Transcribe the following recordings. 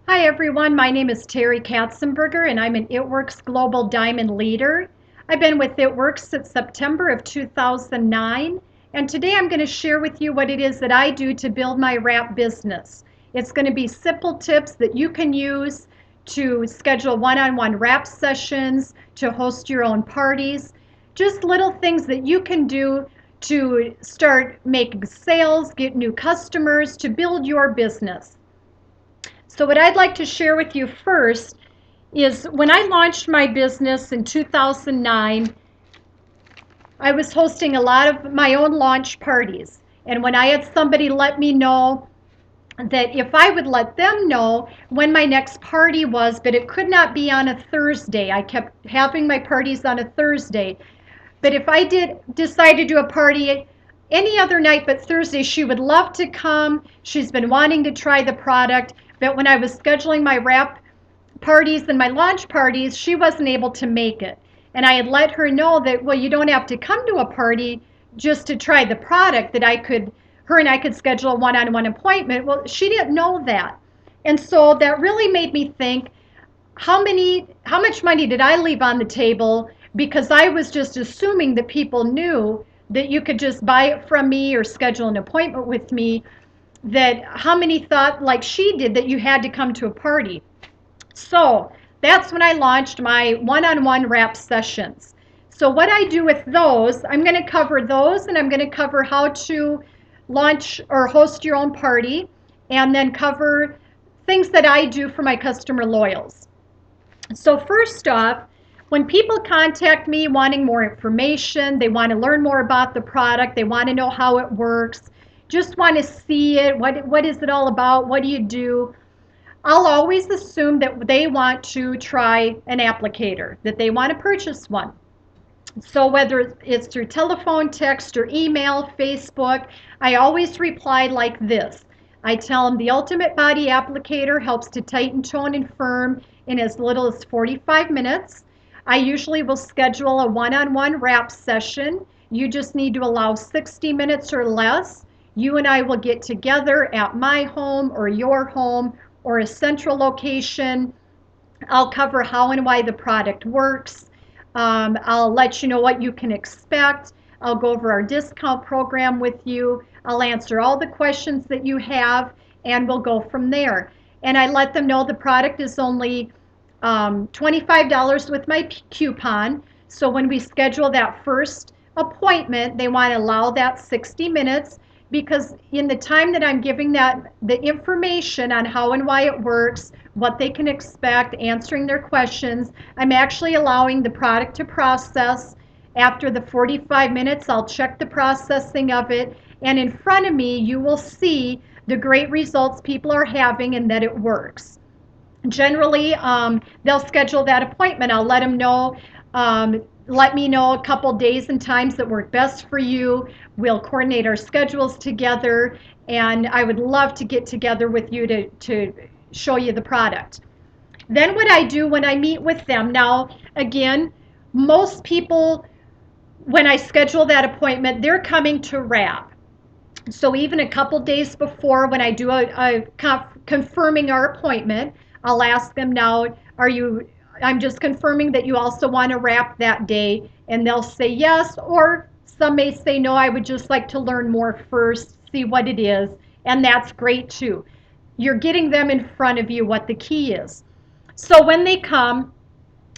Hi everyone, my name is Terry Katzenberger and I'm an ItWorks Global Diamond Leader. I've been with ItWorks since September of 2009 and today I'm going to share with you what it is that I do to build my wrap business. It's going to be simple tips that you can use to schedule one-on-one wrap sessions, to host your own parties, just little things that you can do to start making sales, get new customers, to build your business. So, what I'd like to share with you first is when I launched my business in 2009, I was hosting a lot of my own launch parties. And when I had somebody let me know that if I would let them know when my next party was, but it could not be on a Thursday, I kept having my parties on a Thursday. But if I did decide to do a party any other night but Thursday, she would love to come. She's been wanting to try the product. But when I was scheduling my wrap parties and my launch parties, she wasn't able to make it. And I had let her know that, well, you don't have to come to a party just to try the product, that her and I could schedule a one on one appointment. Well, she didn't know that. And so that really made me think, how much money did I leave on the table because I was just assuming that people knew that you could just buy it from me or schedule an appointment with me, that how many thought like she did that you had to come to a party. So that's when I launched my one-on-one wrap sessions. So what I do with those, I'm going to cover those and I'm going to cover how to launch or host your own party and then cover things that I do for my customer loyals. So first off, when people contact me wanting more information, they want to learn more about the product, they want to know how it works, just want to see it, what is it all about, what do you do? I'll always assume that they want to try an applicator, that they want to purchase one. So whether it's through telephone, text, or email, Facebook, I always reply like this. I tell them the Ultimate Body Applicator helps to tighten, tone, and firm in as little as 45 minutes. I usually will schedule a one-on-one wrap session. You just need to allow 60 minutes or less. You and I will get together at my home or your home or a central location. I'll cover how and why the product works. I'll let you know what you can expect. I'll go over our discount program with you. I'll answer all the questions that you have, and we'll go from there. And I let them know the product is only $25 with my coupon. So when we schedule that first appointment, they want to allow that 60 minutes because in the time that I'm giving the information on how and why it works, what they can expect, answering their questions, I'm actually allowing the product to process. After the 45 minutes, I'll check the processing of it, and in front of me, you will see the great results people are having and that it works. Generally, they'll schedule that appointment. I'll let them know, let me know a couple days and times that work best for you. We'll coordinate our schedules together, and I would love to get together with you to show you the product. Then, what I do when I meet with them, now, again, most people, when I schedule that appointment, they're coming to wrap. So even a couple days before, when I do confirming our appointment, I'll ask them now, are you, I'm just confirming that you also want to wrap that day. And they'll say yes, or some may say no, I would just like to learn more first, see what it is. And that's great too. You're getting them in front of you what the key is. So when they come,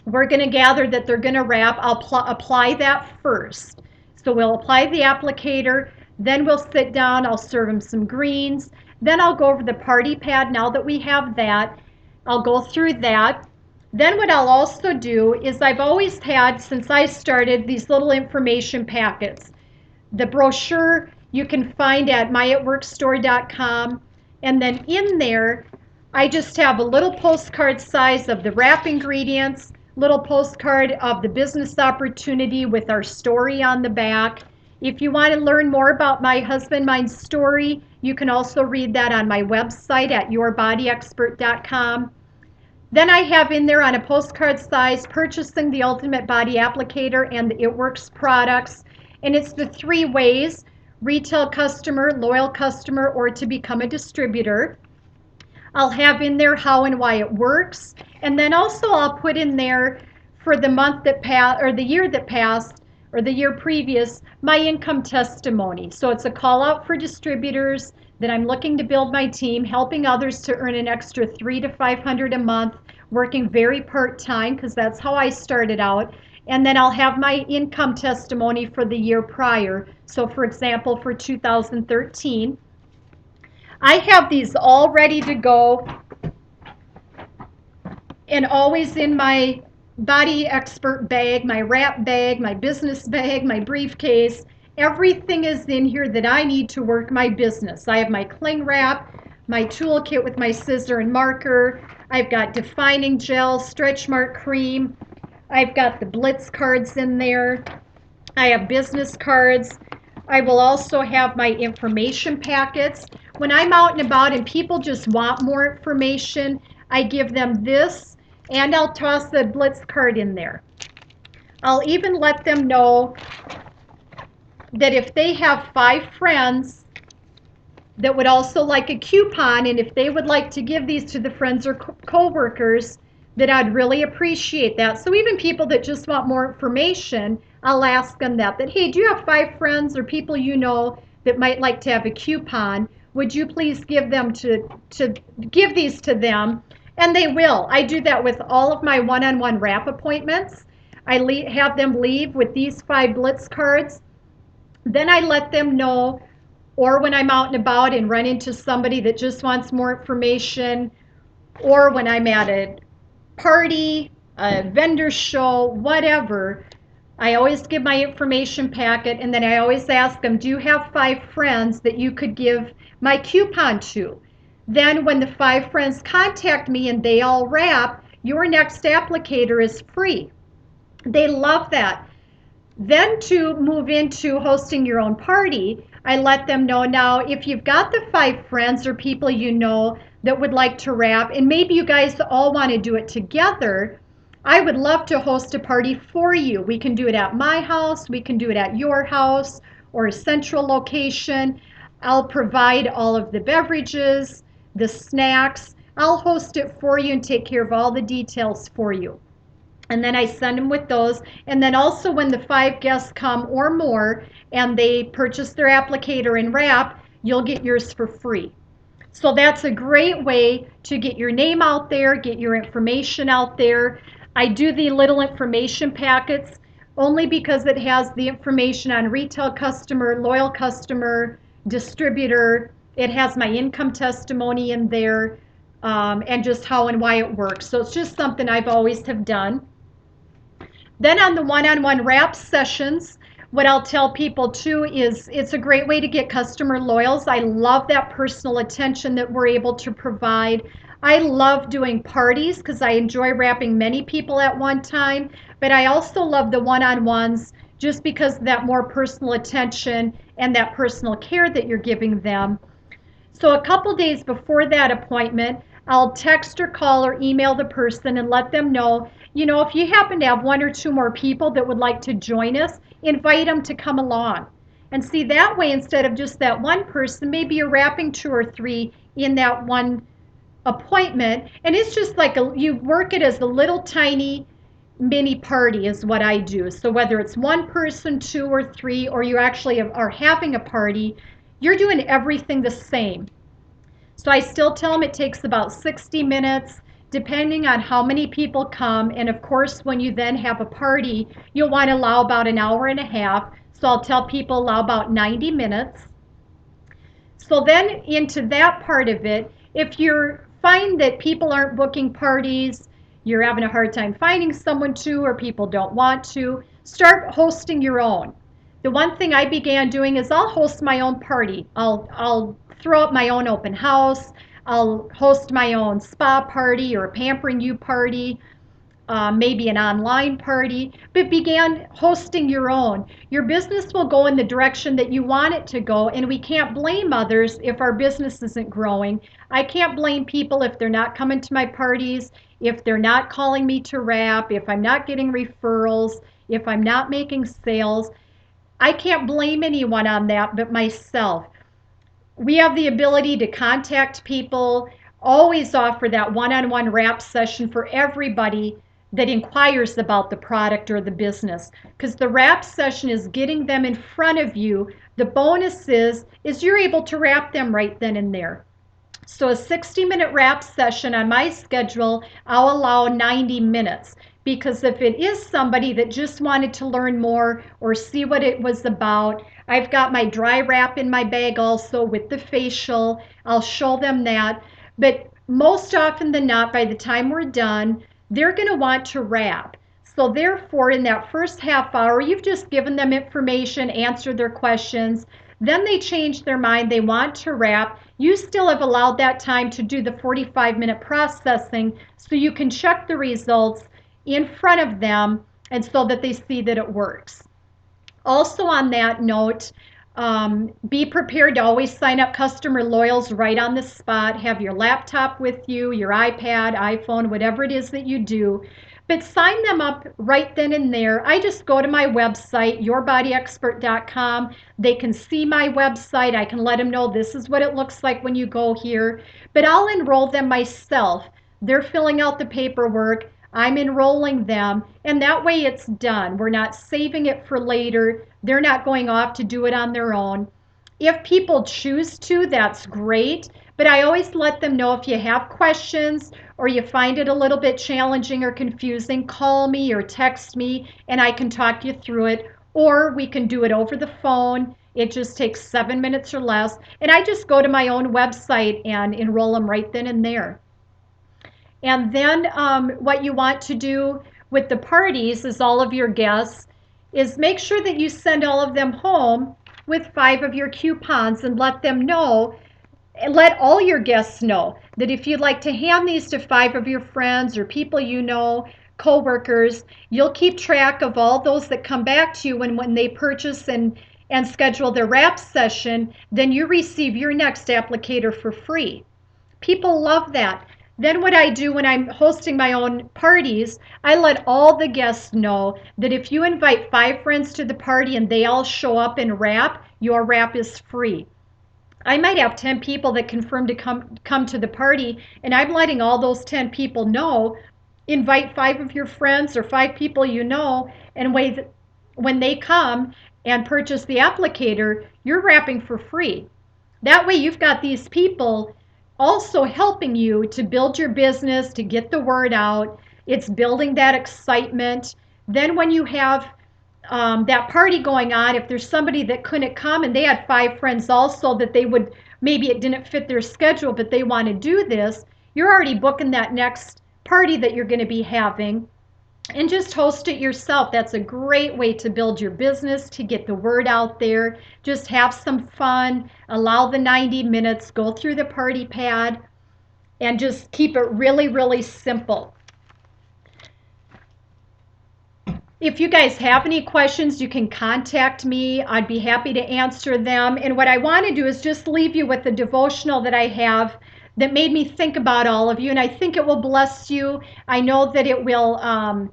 we're going to gather that they're going to wrap. I'll apply that first. So we'll apply the applicator, then we'll sit down, I'll serve them some greens, then I'll go over the party pad now that we have that. I'll go through that. Then what I'll also do is I've always had, since I started, these little information packets. The brochure you can find at myitworkstore.com, and then in there I just have a little postcard size of the wrap ingredients, little postcard of the business opportunity with our story on the back. If you want to learn more about my husband, mine's story, you can also read that on my website at yourbodyexpert.com. Then I have in there on a postcard size purchasing the Ultimate Body Applicator and the It Works products. And it's the three ways: retail customer, loyal customer, or to become a distributor. I'll have in there how and why it works. And then also I'll put in there for the month that passed or the year that passed or the year previous, my income testimony. So it's a call out for distributors that I'm looking to build my team, helping others to earn an extra 300 to 500 a month, working very part-time because that's how I started out. And then I'll have my income testimony for the year prior. So for example, for 2013, I have these all ready to go and always in my body expert bag, my wrap bag, my business bag, my briefcase. Everything is in here that I need to work my business. I have my cling wrap, my toolkit with my scissor and marker. I've got defining gel, stretch mark cream. I've got the Blitz cards in there. I have business cards. I will also have my information packets. When I'm out and about and people just want more information, I give them this and I'll toss the Blitz card in there. I'll even let them know that if they have 5 friends that would also like a coupon, and if they would like to give these to the friends or co-workers, that I'd really appreciate that. So even people that just want more information, I'll ask them that hey, do you have 5 friends or people you know that might like to have a coupon? Would you please give them to give these to them? And they will. I do that with all of my one-on-one wrap appointments. I have them leave with these 5 Blitz cards. Then I let them know, or when I'm out and about and run into somebody that just wants more information, or when I'm at a party, a vendor show, whatever, I always give my information packet and then I always ask them, do you have 5 friends that you could give my coupon to? Then when the 5 friends contact me and they all wrap, your next applicator is free. They love that. Then to move into hosting your own party, I let them know now if you've got the 5 friends or people you know that would like to wrap, and maybe you guys all want to do it together, I would love to host a party for you. We can do it at my house, we can do it at your house or a central location. I'll provide all of the beverages, the snacks. I'll host it for you and take care of all the details for you. And then I send them with those. And then also when the 5 guests come or more and they purchase their applicator and wrap, you'll get yours for free. So that's a great way to get your name out there, get your information out there. I do the little information packets only because it has the information on retail customer, loyal customer, distributor. It has my income testimony in there, and just how and why it works. So it's just something I've always have done. Then on the one-on-one wrap sessions, what I'll tell people too is it's a great way to get customer loyals. I love that personal attention that we're able to provide. I love doing parties because I enjoy wrapping many people at one time, but I also love the one-on-ones just because of that more personal attention and that personal care that you're giving them. So a couple days before that appointment, I'll text or call or email the person and let them know, if you happen to have 1 or 2 more people that would like to join us, invite them to come along. And see, that way, instead of just that one person, maybe you're wrapping 2 or 3 in that one appointment. And it's just like you work it as a little tiny mini party is what I do. So whether it's 1 person, 2 or 3, or you actually are having a party, you're doing everything the same. So I still tell them it takes about 60 minutes depending on how many people come. And of course, when you then have a party, you'll want to allow about an hour and a half. So I'll tell people allow about 90 minutes. So then into that part of it, if you find that people aren't booking parties, you're having a hard time finding someone to, or people don't want to, start hosting your own. The one thing I began doing is I'll host my own party. I'll throw up my own open house. I'll host my own spa party or a Pampering You party, maybe an online party, but began hosting your own. Your business will go in the direction that you want it to go, and we can't blame others if our business isn't growing. I can't blame people if they're not coming to my parties, if they're not calling me to wrap, if I'm not getting referrals, if I'm not making sales. I can't blame anyone on that but myself. We have the ability to contact people always offer that one-on-one wrap session for everybody that inquires about the product or the business, because the wrap session is getting them in front of you. The bonus is you're able to wrap them right then and there. So a 60-minute wrap session on my schedule, I'll allow 90 minutes, because if it is somebody that just wanted to learn more or see what it was about, I've got my dry wrap in my bag also with the facial. I'll show them that. But most often than not, by the time we're done, they're going to want to wrap. So therefore, in that first half hour, you've just given them information, answered their questions. Then they change their mind, they want to wrap. You still have allowed that time to do the 45-minute processing so you can check the results in front of them and so that they see that it works. Also, on that note, be prepared to always sign up customer loyals right on the spot. Have your laptop with you, your iPad, iPhone, whatever it is that you do. But sign them up right then and there. I just go to my website, yourbodyexpert.com. They can see my website. I can let them know this is what it looks like when you go here. But I'll enroll them myself. They're filling out the paperwork. I'm enrolling them, and that way it's done. We're not saving it for later. They're not going off to do it on their own. If people choose to, that's great, but I always let them know if you have questions or you find it a little bit challenging or confusing, call me or text me and I can talk you through it, or we can do it over the phone. It just takes 7 minutes or less, and I just go to my own website and enroll them right then and there. And then what you want to do with the parties is all of your guests is make sure that you send all of them home with 5 of your coupons and let them know, let all your guests know that if you'd like to hand these to 5 of your friends or people you know, coworkers, you'll keep track of all those that come back to you when they purchase and schedule their wrap session, then you receive your next applicator for free. People love that. Then what I do when I'm hosting my own parties, I let all the guests know that if you invite 5 friends to the party and they all show up and wrap, your wrap is free. I might have 10 people that confirm to come to the party, and I'm letting all those 10 people know, invite 5 of your friends or 5 people you know, and when they come and purchase the applicator, you're wrapping for free. That way you've got these people also helping you to build your business, to get the word out. It's building that excitement. Then when you have that party going on, if there's somebody that couldn't come and they had 5 friends also that they would, maybe it didn't fit their schedule, but they want to do this, you're already booking that next party that you're going to be having, and just host it yourself. That's a great way to build your business, to get the word out there. Just have some fun, allow the 90 minutes, go through the party pad, and just keep it really, really simple. If you guys have any questions, you can contact me. I'd be happy to answer them. And what I want to do is just leave you with the devotional that I have that made me think about all of you, and I think it will bless you. I know that it will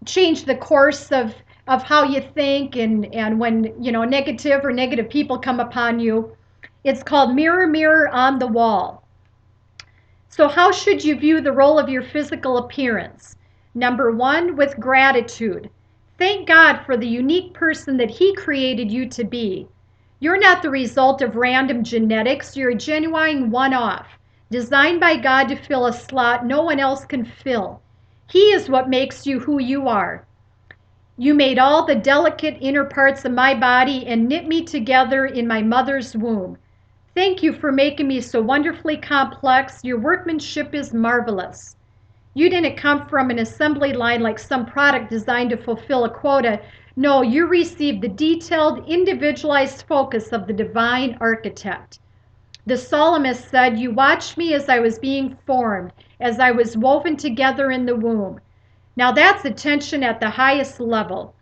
change the course of how you think, and when negative people come upon you. It's called Mirror, Mirror on the Wall. So how should you view the role of your physical appearance? Number 1, with gratitude. Thank God for the unique person that He created you to be. You're not the result of random genetics. You're a genuine one-off, designed by God to fill a slot no one else can fill. He is what makes you who you are. You made all the delicate inner parts of my body and knit me together in my mother's womb. Thank you for making me so wonderfully complex. Your workmanship is marvelous. You didn't come from an assembly line like some product designed to fulfill a quota. No, you received the detailed, individualized focus of the divine architect. The psalmist said, "You watched me as I was being formed, as I was woven together in the womb." Now that's attention at the highest level.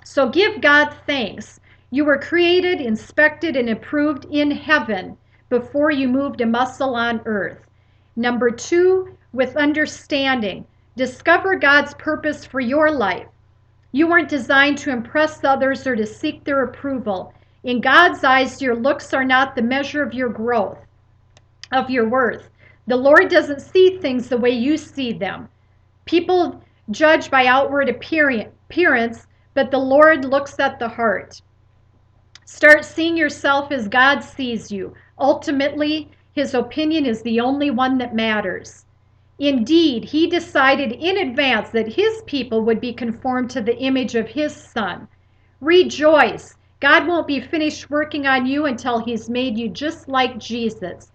So give God thanks. You were created, inspected, and approved in heaven before you moved a muscle on earth. Number 2, with understanding. Discover God's purpose for your life. You weren't designed to impress others or to seek their approval. In God's eyes, your looks are not the measure of your growth, of your worth. The Lord doesn't see things the way you see them. People judge by outward appearance, but the Lord looks at the heart. Start seeing yourself as God sees you. Ultimately, His opinion is the only one that matters. Indeed, He decided in advance that His people would be conformed to the image of His Son. Rejoice. God won't be finished working on you until He's made you just like Jesus.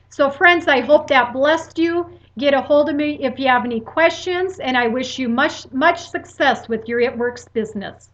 So, friends, I hope that blessed you. Get a hold of me if you have any questions, and I wish you much success with your It Works business.